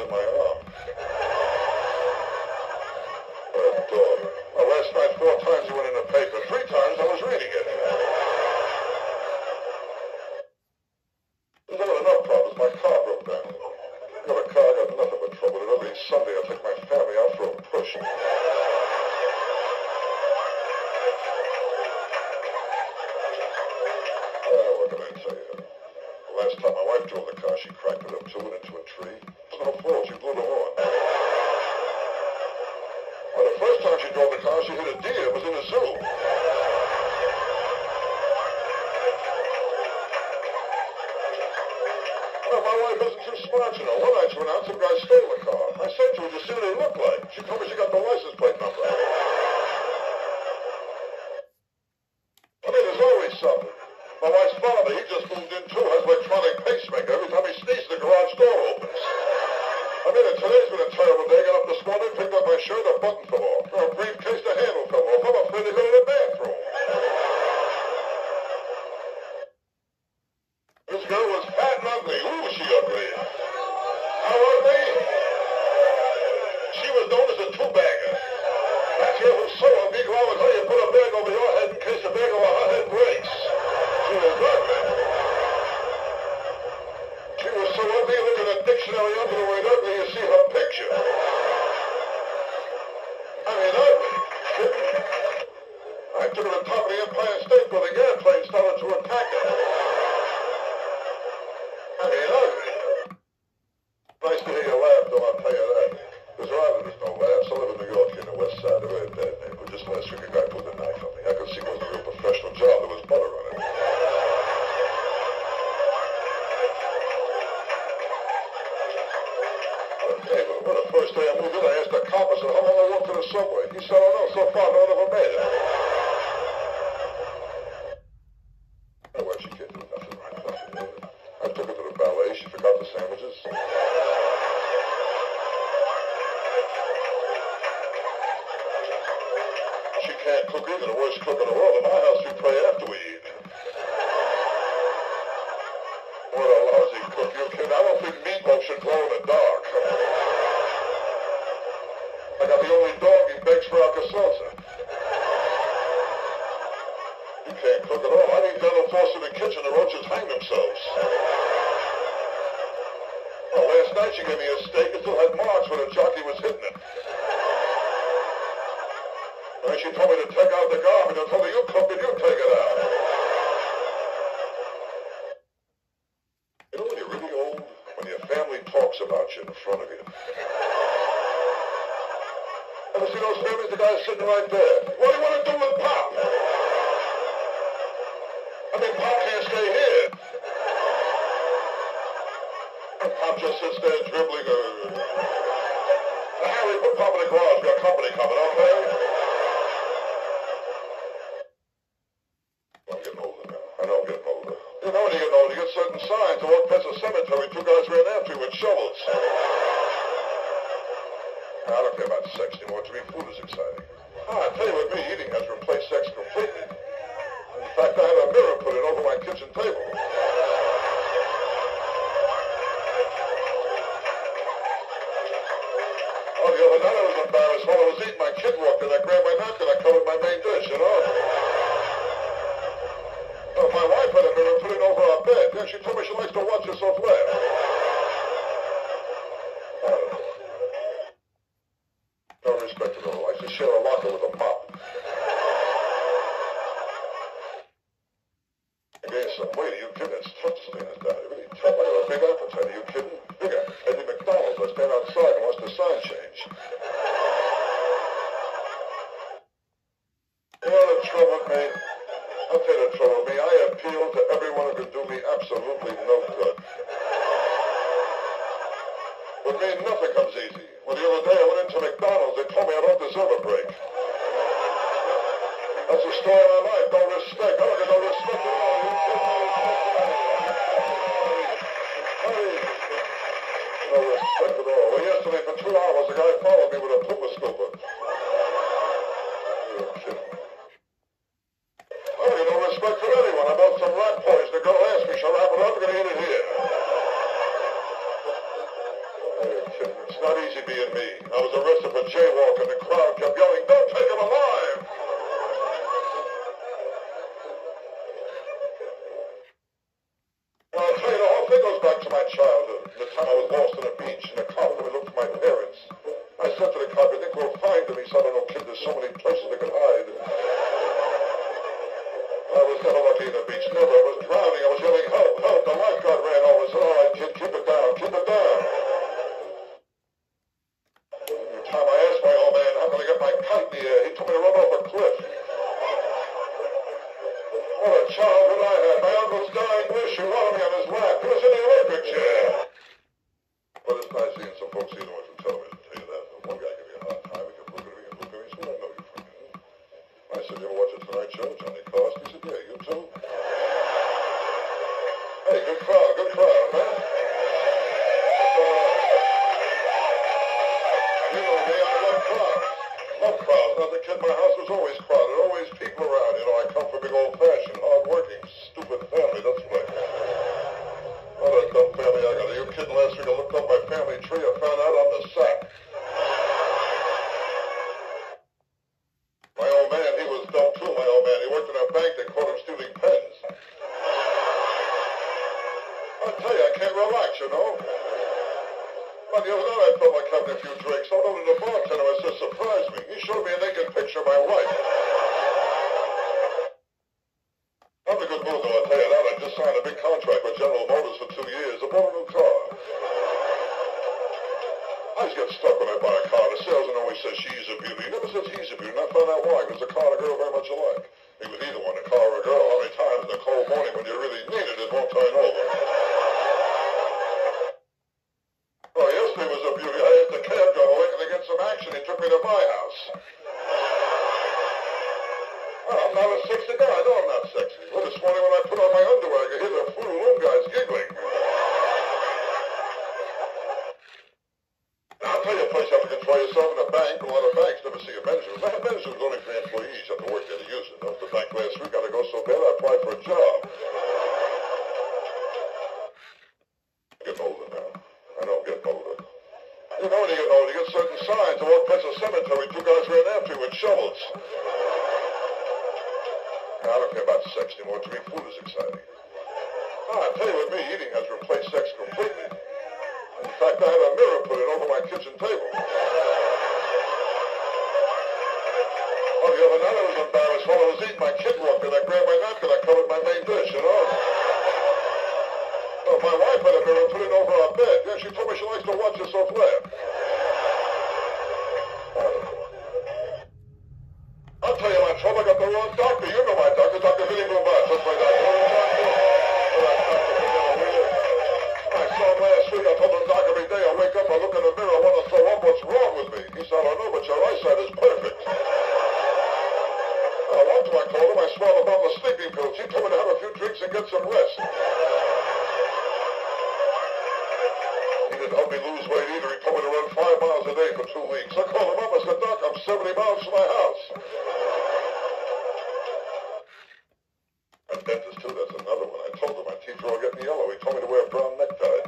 in my arm. What a dog. Well, last night 4 times he went in the paper. 3 times I was reading it. There's not enough problems. My car broke down. Got a car, I got nothing but trouble. And every Sunday I take my family out for a push. What can I tell you? The last time my wife drove the car, she cracked it up too and into a tree. It was no fault. She blew the horn. Well, the first time she drove the car, she hit a deer. It was in a zoo. Well, my wife isn't too smart, you know. One night she went out, some guy stole the car. I said to her, just see what they look like. She told me she got the license plate number. I mean, there's always something. My wife's father, he just moved in too, has electronic pacemaker. Every time he sneezes, the garage door opens. I mean, today's been a terrible day. Got up this morning, picked up my shirt, a button fell off. A briefcase, the handle fell off. I'm afraid to go to the bathroom. This girl was fat and ugly. Ooh, was she ugly. How ugly? She was known as a two-bagger. That girl was so ugly, I would tell you, put a bag over your head in case a bag over her head breaks. She was ugly. She was so ugly, look at a dictionary under the word ugly, you see her picture. I mean, ugly. I took her to the top of the Empire State where the airplane started to attack her. I mean, ugly. Nice to hear you laugh, though, I'll tell you that. Because rather there's no laughs. I live in New York here on the west side. A very bad neighborhood. Just last week a guy put a knife on me. I could see it wasn't a real professional job. There was butter on it. Hey, but when the first day I moved in, I asked the cop, I said, how long I walk to the subway? He said, oh, no, so far, no one ever made it. Anyway, she can't do nothing right, nothing. I took her to the ballet. She forgot the sandwiches. She can't cook either. The worst cook in the world. In my house, we pray after we eat. What a lousy cook. You kid. I don't think meatloaf should glow in the dark. I got the only dog he begs for Alka-Seltzer. You can't cook at all. I need dental floss in the kitchen. The roaches hang themselves. Well, last night she gave me a steak. It still had marks where the jockey was hitting it. And then she told me to take out the garbage. I told her, you cook it, you take it out. You know when you're really old? When your family talks about you in front of you. Ever see those families? The guy's sitting right there. What do you want to do with Pop? I mean, Pop can't stay here. And Pop just sits there dribbling. Harry, put Pop in the garage. We got company coming, okay? I'm getting older now. I know I'm getting older. You know when you get older, you get certain signs. I walked past a cemetery. 2 guys ran after me with shovels. I don't care about sex anymore. To me, food is exciting. I tell you, with me, eating has replaced sex completely. In fact, I had a mirror put in over my kitchen table. Oh, the other night I was embarrassed. While I was eating, my kid walked in. I grabbed my napkin. I covered my main dish, you know? Oh, my wife had a mirror put in over our bed. Yeah, she told me she likes to watch herself laugh. No respect at all. I used to share a locker with a mop. I gained some weight. Are you kidding? It's tough to stay in this diet. Really tough. I have a big appetite. Are you kidding? Bigger. Eddie McDonald's. I stand outside and watch the sign change. You know the trouble with me? I'll tell you the trouble with me. I appeal to everyone who can do me absolutely no good. With me, nothing comes easy. Well, the other day I went into McDonald's. They told me I don't deserve a break. That's the story of my life. No respect. I don't get no respect at all. No respect at all. Well, yesterday for 2 hours, the guy being me. I was arrested for jaywalking. The crowd kept yelling, "Don't take him alive!" Well, I'll tell you, the whole thing goes back to my childhood. The time I was lost on a beach, and the cop would look for my parents. I said to the cop, "I think we'll find them." He said, "I don't know, kid, there's so many places they could hide." I was never lucky in the beach, never. I was drowning. I was yelling, "Help, help!" The lifeguard ran over and said, "All right, kid, keep it down, keep it down." The time I asked my old man, "How can I get my kite in the air?" he told me to run off a cliff. What a childhood I had. My uncle's dying wish, he wanted me on his lap. He was in the Olympic chair. But it's nice seeing some folks you know from television, tell you that. One guy gave me a hard time. He kept looking at me and looking at me. He said, "I know you from here." I said, "You ever watch The Tonight Show, Johnny Carson?" He said, "Yeah, you too." Hey, good crowd, man. You know me, I love crowds. Love crowds. As a kid, my house was always crowded, always people around. You know, I come from a big old-fashioned, hard-working, stupid family. That's what I am. What a dumb family I got. Are you kidding? Last week I looked up my family tree. I found out I'm the sack. My old man, he was dumb too, my old man. He worked in a bank. They caught him stealing pens. I tell you, I can't relax, you know. Well, the other night I felt like having a few drinks. I went to the bartender. I said, "Surprise me." He showed me a naked picture of my wife. I'm in a good mood, though, I'll tell you that. I just signed a big contract with General Motors for 2 years. I bought a new car. I just get stuck when I buy a car. The salesman always says she's a beauty. He never says he's a beauty, and I found out why. Because a car and a girl very much alike. He was either one, a car or a girl. How many times in a cold morning when you really need it, it won't turn over. Oh, yesterday was a beauty. I asked the cab driver, "Where can I get some action?" He took me to my house. Well, I'm not a sexy guy. I know I'm not sexy. Well, this morning when I put on my underwear, I could hear the Fruit Loom guys giggling. I'll tell you a place you have to control yourself in a bank. A lot of banks never see a men's room. Men's room's only for employees. You have to work there to use it. I was at the bank last week. Got to go so bad I applied for a job. I'm getting older now. I know I'm getting older. You know when you get older, you get certain signs. I walked past a cemetery. 2 guys ran after me with shovels. Now, I don't care about sex anymore. To me, food is exciting. I tell you, with me, eating has replaced sex completely. In fact, I had a mirror put in over my kitchen table. Oh, the other night I was embarrassed. While I was eating, my kid walked in. I grabbed my napkin. I covered my main dish, you know. Oh, my wife had a mirror put in over our bed. Yeah, she told me she likes to watch herself laugh. I'll tell you my trouble. I got the wrong doctor. You know my doctor, Dr. Vinny Bombard. That's my doctor. I saw him last week. I told him, "Doc, every day I wake up, I look in the mirror, I want to throw up. What's wrong with me?" He said, "I don't know, but your eyesight is perfect." One time I called him, I swallowed a bottle of sleeping pills. He told me to have a few drinks and get some rest. He didn't help me lose weight either. He told me to run 5 miles a day for 2 weeks. I called him up. I said, "Doc, I'm 70 miles from my house." A dentist, too, that's another one. I told him my teeth were all getting yellow. He told me to wear a brown necktie.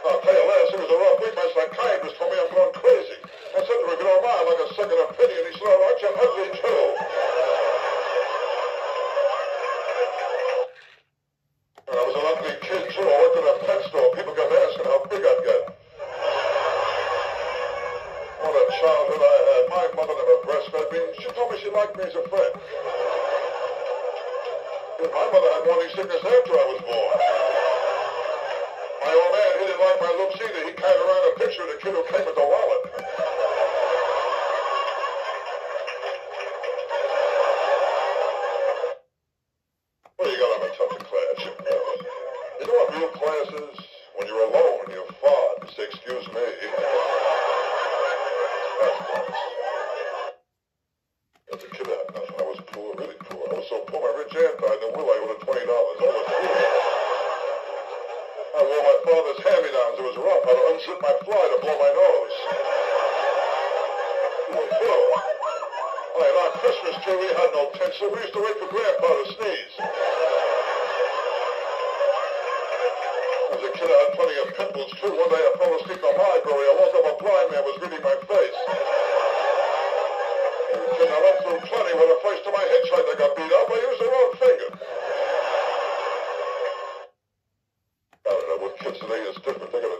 I'll tell you, last, it was a rough week. My psychiatrist told me I'm going crazy. I said to him, "If you don't mind, I'd like a second opinion." He said, "All right, you're ugly, too." And I was an ugly kid, too. I worked in a pet store. People kept asking how big I'd get. What a childhood I had. My mother never breastfed me. She told me she liked me as a friend. My mother had morning sickness after I was born. My old man, he didn't like my looks either. He carried around a picture of the kid who came with the wallet. Well, you gotta have a touch of class. You know what real class is? When you're alone and you fart, you say, "Excuse me." That's class. As a kid, I had nothing. I was poor, really poor. I was so poor, my rich aunt died in a will. I owed her $20. I was poor. I wore my father's hand-me-downs. It was rough. I had to unzip my fly to blow my nose. We were poor. In our Christmas tree, we had no tinsel. We used to wait for Grandpa to sneeze. As a kid, should have had plenty of pimples, too. One day I fell asleep in the library. I woke up, a blind man was reading my face. When I went through plenty, when the first time I hitchhiked, I got beat up. I used the wrong finger. I don't know what kids today is different. They got